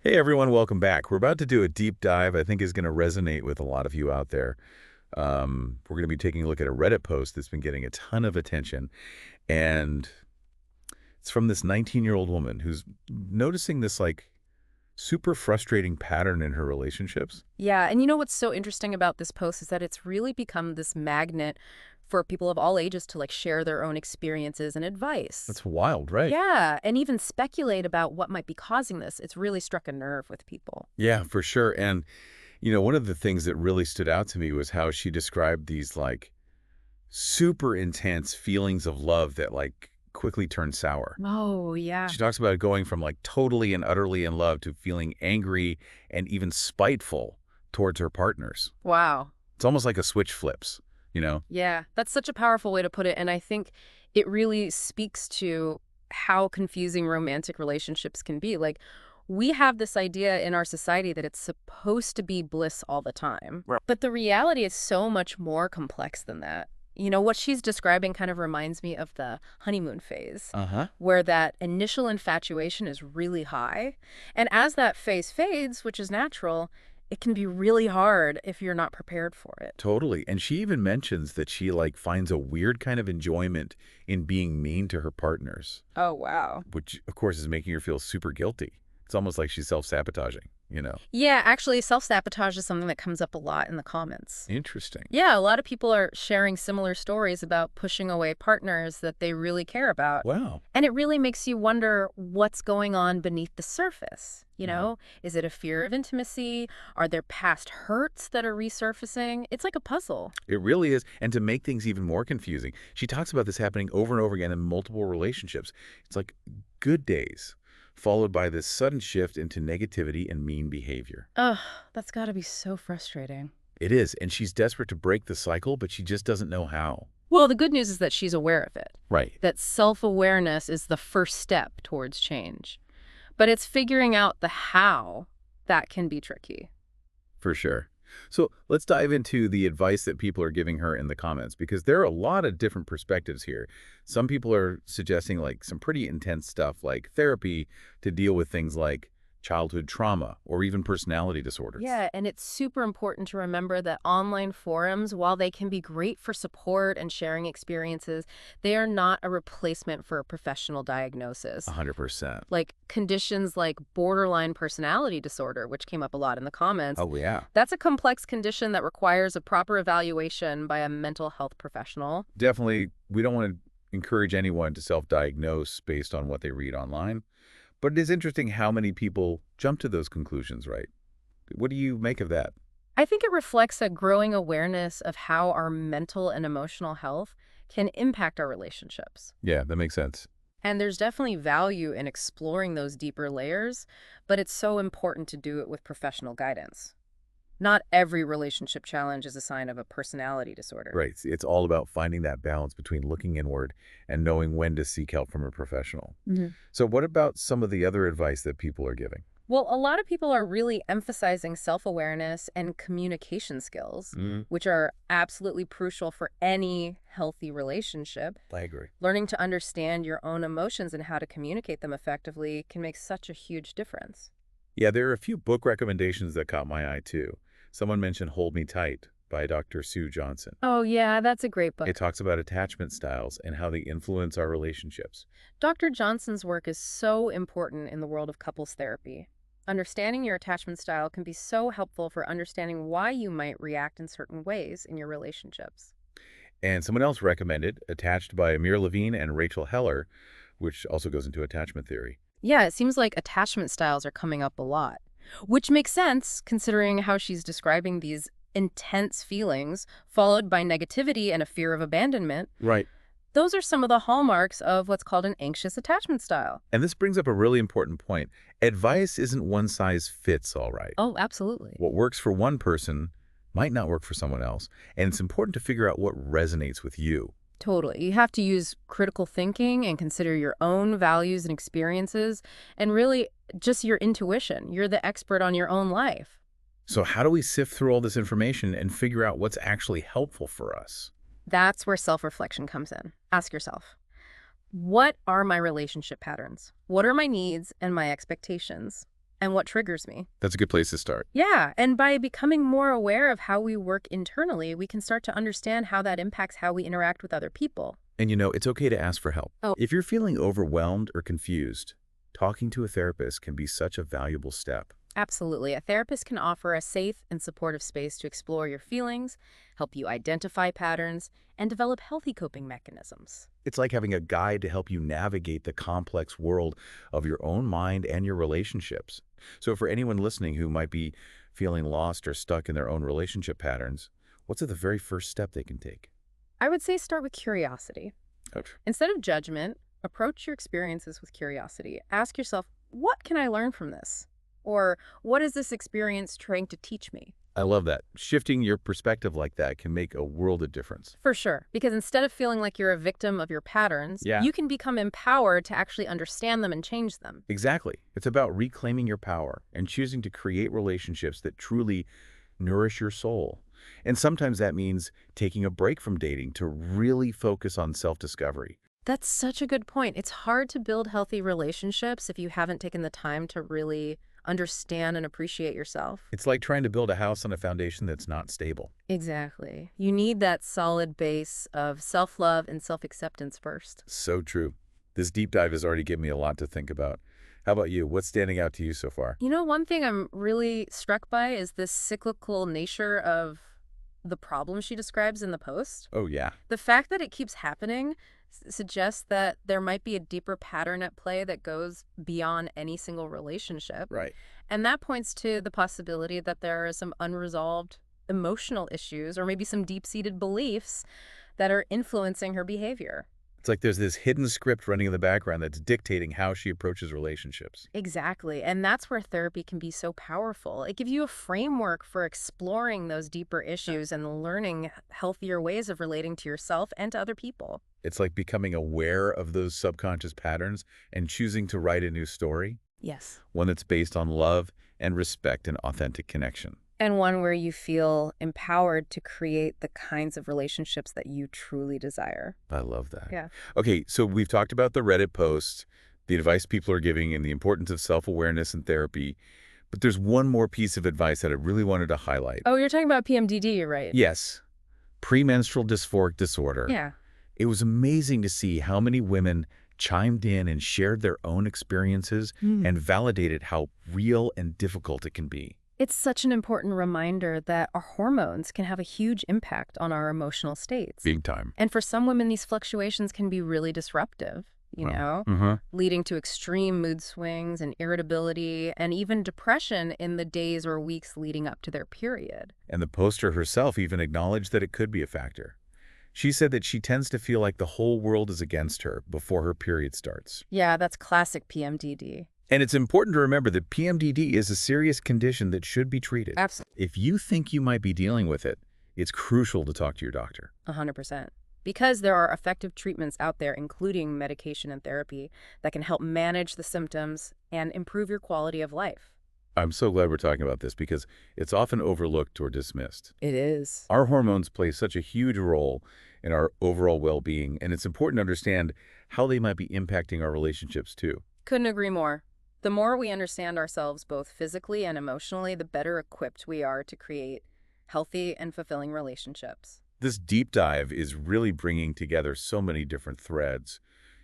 Hey everyone, welcome back. We're about to do a deep dive I think is going to resonate with a lot of you out there. We're going to be taking a look at a Reddit post that's been getting a ton of attention, and it's from this 19-year-old woman who's noticing this super frustrating pattern in her relationships. Yeah, and you know what's so interesting about this post is that it's really become this magnet for people of all ages to share their own experiences and advice. That's wild, right? Yeah, and even speculate about what might be causing this. It's really struck a nerve with people. Yeah, for sure. And one of the things that really stood out to me was how she described these super intense feelings of love that quickly turn sour. Oh, yeah. She talks about going from totally and utterly in love to feeling angry and even spiteful towards her partners. Wow. It's almost like a switch flips, you know? Yeah, that's such a powerful way to put it. And I think it really speaks to how confusing romantic relationships can be. We have this idea in our society that it's supposed to be bliss all the time. Right. But the reality is so much more complex than that. You know, what she's describing kind of reminds me of the honeymoon phase, Uh-huh. where that initial infatuation is really high. And as that phase fades, which is natural, it can be really hard if you're not prepared for it. Totally. And she even mentions that she finds a weird kind of enjoyment in being mean to her partners, Oh, wow. which of course is making her feel super guilty. It's almost like she's self-sabotaging. Yeah, actually, self-sabotage is something that comes up a lot in the comments. Interesting. Yeah, a lot of people are sharing similar stories about pushing away partners that they really care about. Wow. And it really makes you wonder what's going on beneath the surface. Mhm. Is it a fear of intimacy? Are there past hurts that are resurfacing? It's like a puzzle. It really is. And to make things even more confusing, she talks about this happening over and over again in multiple relationships. It's like good days, followed by this sudden shift into negativity and mean behavior. Ugh, that's got to be so frustrating. It is, and she's desperate to break the cycle, but she just doesn't know how. Well, the good news is that she's aware of it, Right. that self-awareness is the first step towards change. But it's figuring out the how that can be tricky. For sure. So let's dive into the advice that people are giving her in the comments, because there are a lot of different perspectives here. Some people are suggesting some pretty intense stuff like therapy to deal with things like childhood trauma or even personality disorders. Yeah, and it's super important to remember that online forums, while they can be great for support and sharing experiences, they are not a replacement for a professional diagnosis. 100%. Conditions like borderline personality disorder, which came up a lot in the comments, Oh, yeah. that's a complex condition that requires a proper evaluation by a mental health professional. Definitely, we don't want to encourage anyone to self-diagnose based on what they read online. But it is interesting how many people jump to those conclusions, right? What do you make of that? I think it reflects a growing awareness of how our mental and emotional health can impact our relationships. Yeah, that makes sense. And there's definitely value in exploring those deeper layers, but it's so important to do it with professional guidance. Not every relationship challenge is a sign of a personality disorder. Right. It's all about finding that balance between looking inward and knowing when to seek help from a professional. Mhm. So what about some of the other advice that people are giving? Well, a lot of people are really emphasizing self-awareness and communication skills, Mm, which are absolutely crucial for any healthy relationship. I agree. Learning to understand your own emotions and how to communicate them effectively can make such a huge difference. Yeah, there are a few book recommendations that caught my eye too. Someone mentioned Hold Me Tight by Dr. Sue Johnson. Oh, yeah, that's a great It book. talks about attachment styles and how they influence our relationships. Dr. Johnson's work is so important in the world of couples therapy. Understanding your attachment style can be so helpful for understanding why you might react in certain ways in your relationships. And someone else recommended Attached by Amir Levine and Rachel Heller, which also goes into attachment theory. Yeah, it seems like attachment styles are coming up a lot, which makes sense considering how she's describing these intense feelings followed by negativity and a fear of abandonment. Right. Those are some of the hallmarks of what's called an anxious attachment style. And this brings up a really important point. Advice isn't one size fits all right. Oh, absolutely. What works for one person might not work for someone else. And it's important to figure out what resonates with you. Totally. You have to use critical thinking and consider your own values and experiences and really just your intuition. You're the expert on your own life. So how do we sift through all this information and figure out what's actually helpful for us? That's where self-reflection comes in. Ask yourself, what are my relationship patterns? What are my needs and my expectations? and what triggers me. That's a good place to start. Yeah, and by becoming more aware of how we work internally, we can start to understand how that impacts how we interact with other people. And it's okay to ask for help. Oh. If you're feeling overwhelmed or confused, talking to a therapist can be such a valuable step. Absolutely. A therapist can offer a safe and supportive space to explore your feelings, help you identify patterns, and develop healthy coping mechanisms. It's like having a guide to help you navigate the complex world of your own mind and your relationships. So for anyone listening who might be feeling lost or stuck in their own relationship patterns, what's the very first step they can take? I would say start with curiosity. Ouch. Instead of judgment, approach your experiences with curiosity. Ask yourself, what can I learn from this? Or what is this experience trying to teach me? I love that. Shifting your perspective like that can make a world of difference. For sure, because instead of feeling like you're a victim of your patterns, Yeah. you can become empowered to actually understand them and change them. Exactly. It's about reclaiming your power and choosing to create relationships that truly nourish your soul. And sometimes that means taking a break from dating to really focus on self-discovery. That's such a good point. It's hard to build healthy relationships if you haven't taken the time to really understand and appreciate yourself. It's like trying to build a house on a foundation that's not stable. Exactly. You need that solid base of self-love and self-acceptance first. So true. This deep dive has already given me a lot to think about. How about you? What's standing out to you so far? You know, one thing I'm really struck by is this cyclical nature of the problem she describes in the post. Oh, yeah. The fact that it keeps happening suggests that there might be a deeper pattern at play that goes beyond any single relationship. Right. And that points to the possibility that there are some unresolved emotional issues or maybe some deep-seated beliefs that are influencing her behavior. It's like there's this hidden script running in the background that's dictating how she approaches relationships. Exactly. And that's where therapy can be so powerful. It gives you a framework for exploring those deeper issues and learning healthier ways of relating to yourself and to other people. It's like becoming aware of those subconscious patterns and choosing to write a new story, Yes. one that's based on love and respect and authentic connection. And one where you feel empowered to create the kinds of relationships that you truly desire. I love that. Yeah. Okay, so we've talked about the Reddit post, the advice people are giving, and the importance of self-awareness and therapy. But there's one more piece of advice that I really wanted to highlight. Oh, you're talking about PMDD, right? Yes, premenstrual dysphoric disorder. Yeah. It was amazing to see how many women chimed in and shared their own experiences and validated how real and difficult it can be. It's such an important reminder that our hormones can have a huge impact on our emotional states. Big time. And for some women, these fluctuations can be really disruptive, leading to extreme mood swings and irritability and even depression in the days or weeks leading up to their period. And the poster herself even acknowledged that it could be a factor. She said that she tends to feel like the whole world is against her before her period starts. Yeah, that's classic PMDD. And it's important to remember that PMDD is a serious condition that should be treated. Absolutely. If you think you might be dealing with it, it's crucial to talk to your doctor. 100%. Because there are effective treatments out there, including medication and therapy, that can help manage the symptoms and improve your quality of life. I'm so glad we're talking about this because it's often overlooked or dismissed. It is. Our hormones play such a huge role in our overall well-being, and it's important to understand how they might be impacting our relationships too. Couldn't agree more. The more we understand ourselves both physically and emotionally, the better equipped we are to create healthy and fulfilling relationships. This deep dive is really bringing together so many different threads,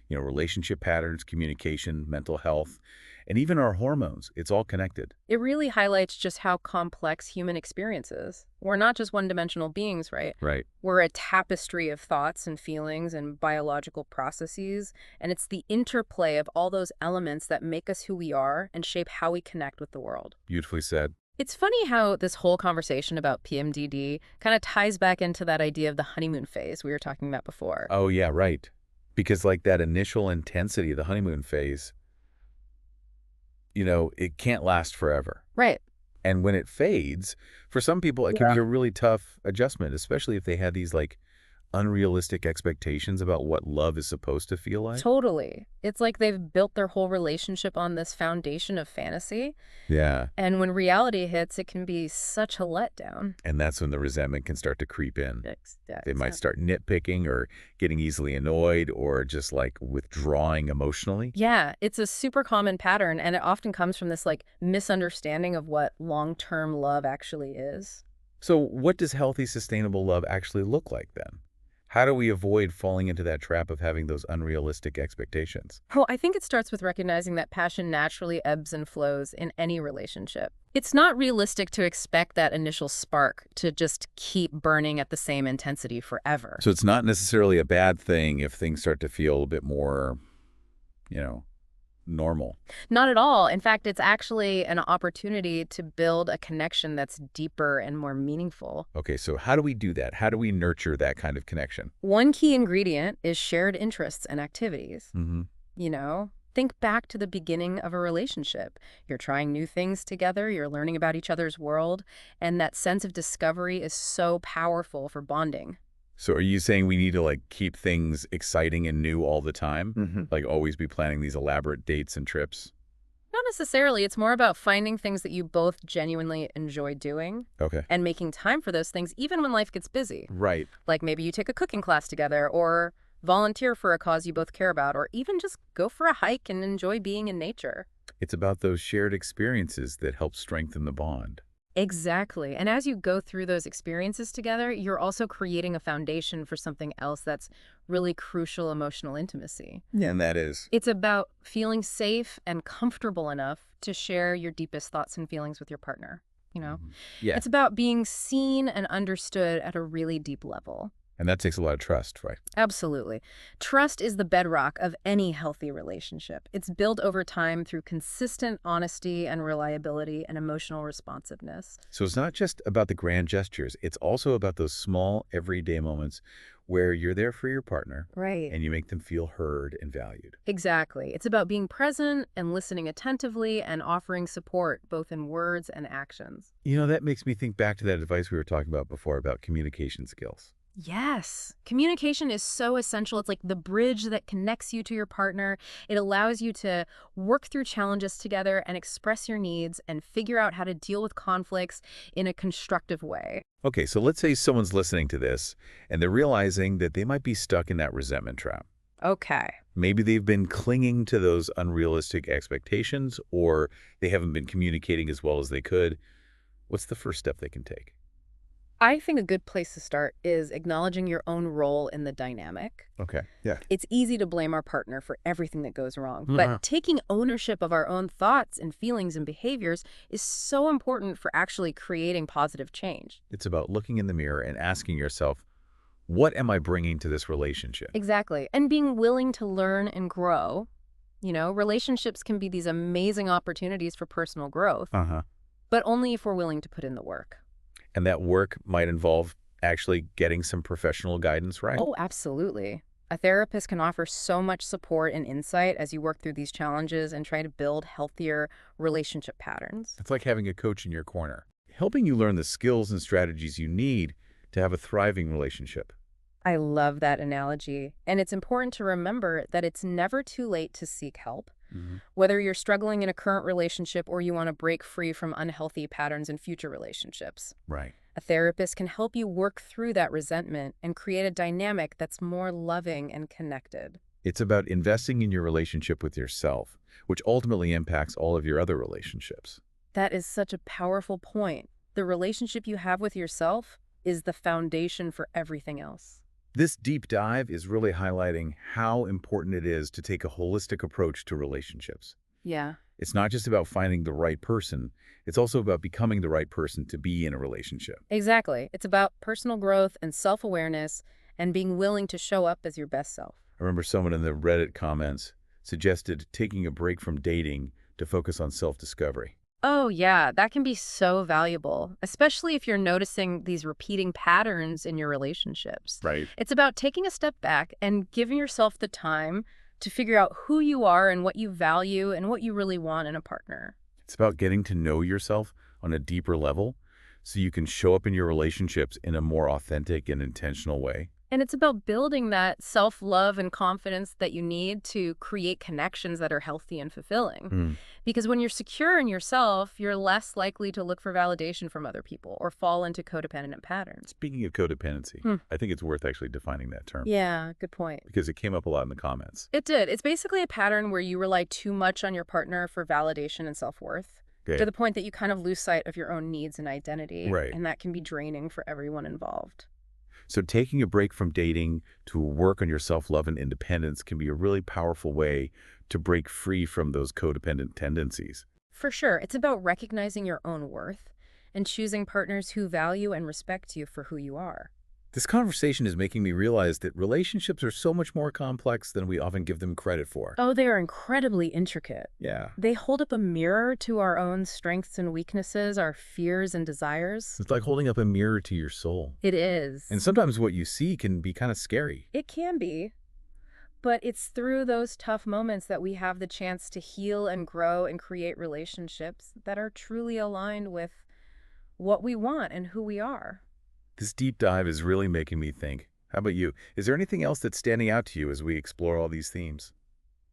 relationship patterns, communication, mental health, and even our hormones. It's all connected. It really highlights just how complex human experience is. We're not just one-dimensional beings, right? Right. We're a tapestry of thoughts and feelings and biological processes, and it's the interplay of all those elements that make us who we are and shape how we connect with the world. Beautifully said. It's funny how this whole conversation about PMDD kind of ties back into that idea of the honeymoon phase we were talking about before. Oh, yeah, right. Because like that initial intensity of the honeymoon phase, it can't last forever. Right. And when it fades, for some people, it can be a really tough adjustment, especially if they had these like unrealistic expectations about what love is supposed to feel like? Totally. It's like they've built their whole relationship on this foundation of fantasy, Yeah. and when reality hits, it can be such a letdown. And that's when the resentment can start to creep in. Yeah, They might exactly. start nitpicking or getting easily annoyed or just like withdrawing emotionally. Yeah, it's a super common pattern, and it often comes from this like misunderstanding of what long-term love actually is. So, what does healthy, sustainable love actually look like then? How do we avoid falling into that trap of having those unrealistic expectations? Well, I think it starts with recognizing that passion naturally ebbs and flows in any relationship. It's not realistic to expect that initial spark to just keep burning at the same intensity forever. So, it's not necessarily a bad thing if things start to feel a bit more, you know, normal. Not at all. In fact, it's actually an opportunity to build a connection that's deeper and more meaningful. Okay, so how do we do that? How do we nurture that kind of connection? One key ingredient is shared interests and activities. Mm-hmm. You know, think back to the beginning of a relationship. You're trying new things together, you're learning about each other's world, and that sense of discovery is so powerful for bonding. So are you saying we need to like keep things exciting and new all the time? Like always be planning these elaborate dates and trips? Not necessarily, it's more about finding things that you both genuinely enjoy doing Okay. and making time for those things even when life gets busy. Right. Like maybe you take a cooking class together or volunteer for a cause you both care about, or even just go for a hike and enjoy being in nature. It's about those shared experiences that help strengthen the bond. Exactly. And as you go through those experiences together, you're also creating a foundation for something else that's really crucial emotional intimacy. Yeah. And that is. It's about feeling safe and comfortable enough to share your deepest thoughts and feelings with your partner. You know, Yeah. it's about being seen and understood at a really deep level. And that takes a lot of trust, right? Absolutely. Trust is the bedrock of any healthy relationship. It's built over time through consistent honesty and reliability and emotional responsiveness. So it's not just about the grand gestures. It's also about those small, everyday moments where you're there for your partner Right. and you make them feel heard and valued. Exactly. It's about being present and listening attentively and offering support both in words and actions. You know, that makes me think back to that advice we were talking about before about communication skills. Yes. Communication is so essential. It's like the bridge that connects you to your partner. It allows you to work through challenges together and express your needs and figure out how to deal with conflicts in a constructive way. Okay, so let's say someone's listening to this and they're realizing that they might be stuck in that resentment trap. Okay. Maybe they've been clinging to those unrealistic expectations or they haven't been communicating as well as they could. What's the first step they can take? I think a good place to start is acknowledging your own role in the dynamic. Okay. Yeah. It's easy to blame our partner for everything that goes wrong, Uh-huh. but taking ownership of our own thoughts and feelings and behaviors is so important for actually creating positive change. It's about looking in the mirror and asking yourself, what am I bringing to this relationship? Exactly. And being willing to learn and grow. You know, relationships can be these amazing opportunities for personal growth, Uh-huh. but only if we're willing to put in the work. And that work might involve actually getting some professional guidance, right? Oh, absolutely. A therapist can offer so much support and insight as you work through these challenges and try to build healthier relationship patterns. It's like having a coach in your corner, helping you learn the skills and strategies you need to have a thriving relationship. I love that analogy. And it's important to remember that it's never too late to seek help. Whether you're struggling in a current relationship or you want to break free from unhealthy patterns in future relationships, Right. a therapist can help you work through that resentment and create a dynamic that's more loving and connected. It's about investing in your relationship with yourself, which ultimately impacts all of your other relationships. That is such a powerful point. The relationship you have with yourself is the foundation for everything else. This deep dive is really highlighting how important it is to take a holistic approach to relationships. Yeah. It's not just about finding the right person, it's also about becoming the right person to be in a relationship. Exactly. It's about personal growth and self-awareness and being willing to show up as your best self. I remember someone in the Reddit comments suggested taking a break from dating to focus on self-discovery. Oh, yeah, that can be so valuable, especially if you're noticing these repeating patterns in your relationships. Right. It's about taking a step back and giving yourself the time to figure out who you are and what you value and what you really want in a partner. It's about getting to know yourself on a deeper level so you can show up in your relationships in a more authentic and intentional way. And it's about building that self-love and confidence that you need to create connections that are healthy and fulfilling. Hmm. Because when you're secure in yourself, you're less likely to look for validation from other people or fall into codependent patterns. Speaking of codependency, Hmm. I think it's worth actually defining that term Yeah, good point. because it came up a lot in the comments. It did. It's basically a pattern where you rely too much on your partner for validation and self-worth Okay. to the point that you kind of lose sight of your own needs and identity. Right. And that can be draining for everyone involved. So taking a break from dating to work on your self-love and independence can be a really powerful way to break free from those codependent tendencies. For sure, it's about recognizing your own worth and choosing partners who value and respect you for who you are. This conversation is making me realize that relationships are so much more complex than we often give them credit for. Oh, they are incredibly intricate. Yeah. They hold up a mirror to our own strengths and weaknesses, our fears and desires. It's like holding up a mirror to your soul. It is. And sometimes what you see can be kind of scary. It can be. But it's through those tough moments that we have the chance to heal and grow and create relationships that are truly aligned with what we want and who we are. This deep dive is really making me think. How about you? Is there anything else that's standing out to you as we explore all these themes?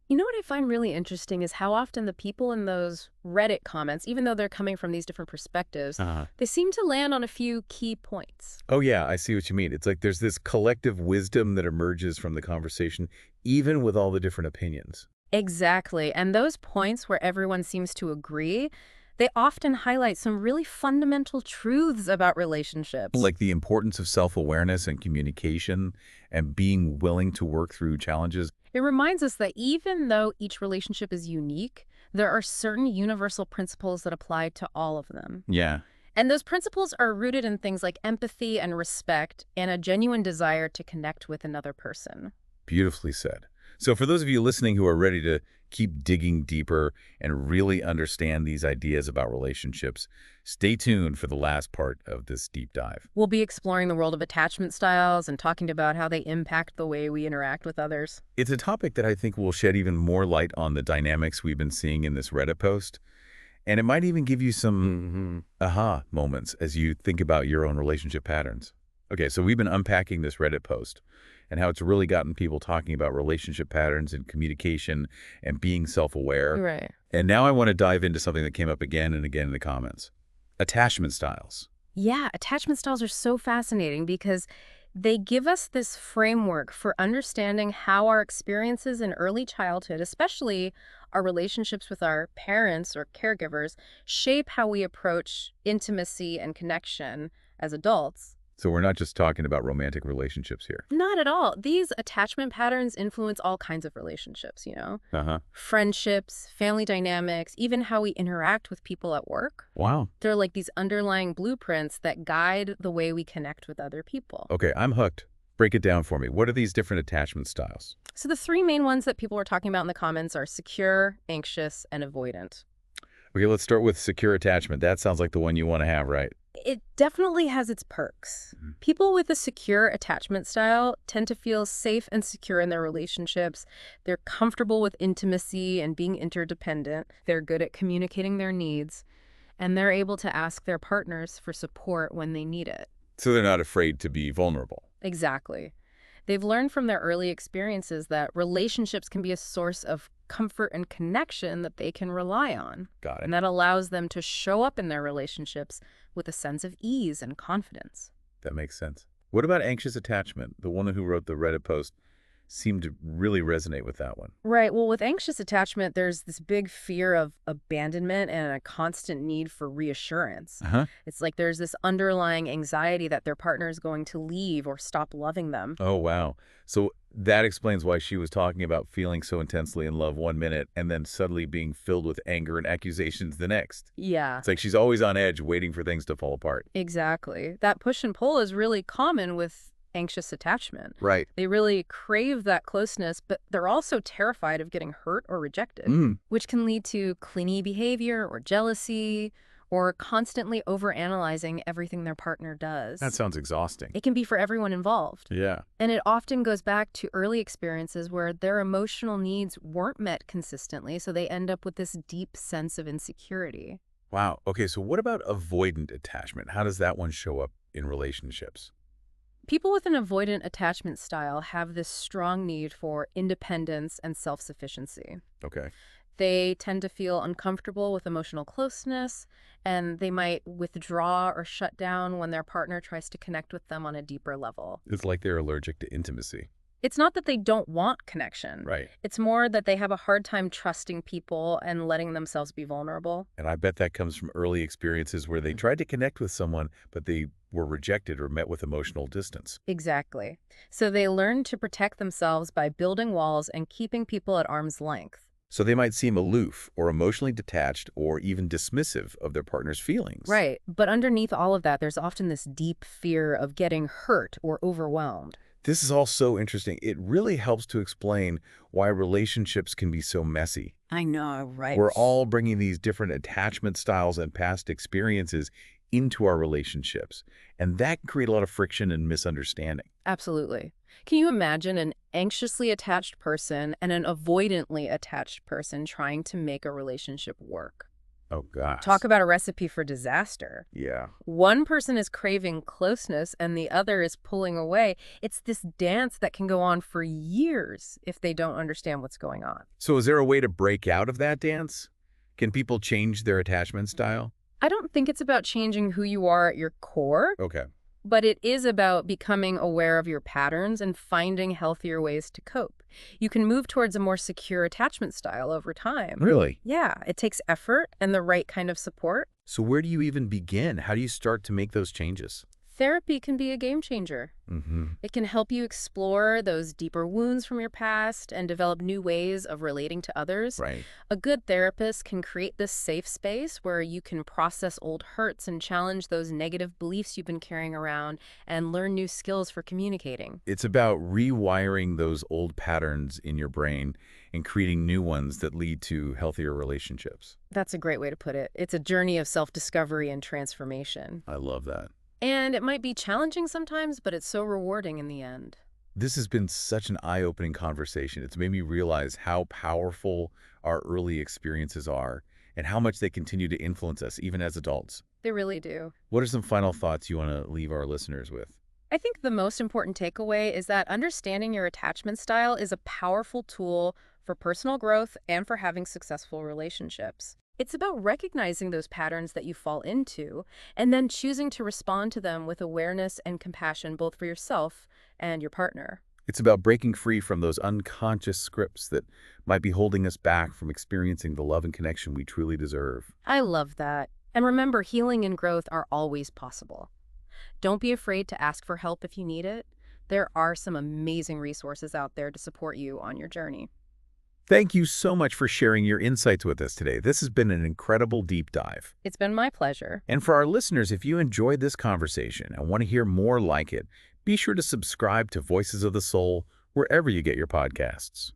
You know what I find really interesting is how often the people in those Reddit comments, even though they're coming from these different perspectives, they seem to land on a few key points. Oh, yeah, I see what you mean. It's like there's this collective wisdom that emerges from the conversation, even with all the different opinions. Exactly. And those points where everyone seems to agree, they often highlight some really fundamental truths about relationships. Like the importance of self-awareness and communication and being willing to work through challenges. It reminds us that even though each relationship is unique, there are certain universal principles that apply to all of them. Yeah. And those principles are rooted in things like empathy and respect and a genuine desire to connect with another person. Beautifully said. So for those of you listening who are ready to keep digging deeper and really understand these ideas about relationships, stay tuned for the last part of this deep dive. We'll be exploring the world of attachment styles and talking about how they impact the way we interact with others. It's a topic that I think will shed even more light on the dynamics we've been seeing in this Reddit post. And it might even give you some aha moments as you think about your own relationship patterns. Okay, so we've been unpacking this Reddit post and how it's really gotten people talking about relationship patterns and communication and being self-aware. Right. And now I want to dive into something that came up again and again in the comments. Attachment styles. Yeah, attachment styles are so fascinating because they give us this framework for understanding how our experiences in early childhood, especially our relationships with our parents or caregivers, shape how we approach intimacy and connection as adults. So we're not just talking about romantic relationships here. Not at all. These attachment patterns influence all kinds of relationships, friendships, family dynamics, even how we interact with people at work. Wow. They're like these underlying blueprints that guide the way we connect with other people. Okay, I'm hooked. Break it down for me. What are these different attachment styles? So the three main ones that people were talking about in the comments are secure, anxious, and avoidant. Okay, let's start with secure attachment. That sounds like the one you want to have, right? It definitely has its perks. People with a secure attachment style tend to feel safe and secure in their relationships. They're comfortable with intimacy and being interdependent. They're good at communicating their needs, and they're able to ask their partners for support when they need it. So they're not afraid to be vulnerable. Exactly. They've learned from their early experiences that relationships can be a source of comfort and connection that they can rely on. Got it. And that allows them to show up in their relationships with a sense of ease and confidence. That makes sense. What about anxious attachment? The woman who wrote the Reddit post seemed to really resonate with that one. Right. Well, with anxious attachment, there's this big fear of abandonment and a constant need for reassurance. It's like there's this underlying anxiety that their partner is going to leave or stop loving them. Oh, wow. So that explains why she was talking about feeling so intensely in love one minute and then suddenly being filled with anger and accusations the next. Yeah. It's like she's always on edge, waiting for things to fall apart. Exactly. That push and pull is really common with anxious attachment. Right. They really crave that closeness, but they're also terrified of getting hurt or rejected, which can lead to clingy behavior or jealousy or constantly overanalyzing everything their partner does. That sounds exhausting. It can be for everyone involved. Yeah. And it often goes back to early experiences where their emotional needs weren't met consistently, so they end up with this deep sense of insecurity. Wow. Okay, so what about avoidant attachment? How does that one show up in relationships? People with an avoidant attachment style have this strong need for independence and self-sufficiency. Okay. They tend to feel uncomfortable with emotional closeness, and they might withdraw or shut down when their partner tries to connect with them on a deeper level. It's like they're allergic to intimacy. It's not that they don't want connection. Right. It's more that they have a hard time trusting people and letting themselves be vulnerable. And I bet that comes from early experiences where they tried to connect with someone, but they were rejected or met with emotional distance. Exactly. So they learn to protect themselves by building walls and keeping people at arm's length. So they might seem aloof or emotionally detached or even dismissive of their partner's feelings. Right. But underneath all of that, there's often this deep fear of getting hurt or overwhelmed. This is all so interesting. It really helps to explain why relationships can be so messy. I know, right? We're all bringing these different attachment styles and past experiences into our relationships, and that can create a lot of friction and misunderstanding. Absolutely. Can you imagine an anxiously attached person and an avoidantly attached person trying to make a relationship work? Oh, gosh. Talk about a recipe for disaster. Yeah. One person is craving closeness and the other is pulling away. It's this dance that can go on for years if they don't understand what's going on. So is there a way to break out of that dance? Can people change their attachment style? I don't think it's about changing who you are at your core, Okay. but it is about becoming aware of your patterns and finding healthier ways to cope. You can move towards a more secure attachment style over time. Really? Yeah, it takes effort and the right kind of support. So where do you even begin? How do you start to make those changes? Therapy can be a game changer. Mm-hmm. It can help you explore those deeper wounds from your past and develop new ways of relating to others. Right. A good therapist can create this safe space where you can process old hurts and challenge those negative beliefs you've been carrying around and learn new skills for communicating. It's about rewiring those old patterns in your brain and creating new ones that lead to healthier relationships. That's a great way to put it. It's a journey of self-discovery and transformation. I love that. And it might be challenging sometimes, but it's so rewarding in the end. This has been such an eye-opening conversation. It's made me realize how powerful our early experiences are and how much they continue to influence us, even as adults. They really do. What are some final thoughts you want to leave our listeners with? I think the most important takeaway is that understanding your attachment style is a powerful tool for personal growth and for having successful relationships. It's about recognizing those patterns that you fall into and then choosing to respond to them with awareness and compassion both for yourself and your partner. It's about breaking free from those unconscious scripts that might be holding us back from experiencing the love and connection we truly deserve. I love that. And remember, healing and growth are always possible. Don't be afraid to ask for help if you need it. There are some amazing resources out there to support you on your journey. Thank you so much for sharing your insights with us today. This has been an incredible deep dive. It's been my pleasure. And for our listeners, if you enjoyed this conversation and want to hear more like it, be sure to subscribe to Voices of the Soul wherever you get your podcasts.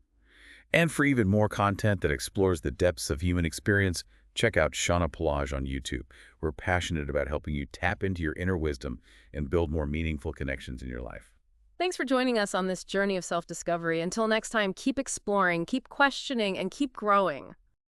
And for even more content that explores the depths of human experience, check out Shauna Pelage on YouTube. We're passionate about helping you tap into your inner wisdom and build more meaningful connections in your life. Thanks for joining us on this journey of self-discovery. Until next time, keep exploring, keep questioning, and keep growing.